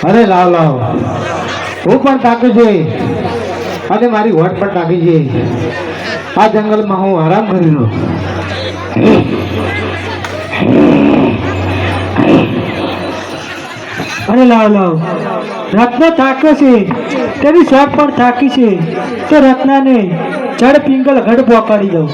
અરે લાવ લાવ હું પણ તાકી છે અને મારી વોટ પણ તાકી છે આ જંગલમાં હું આરામ કરી લઉં અરે લાવ લાવ રત્ન થાક્યો છે તેની શોખ પણ થાકી છે તો રત્નાને જડ પિંગલ ઘડ પોકાડી દઉં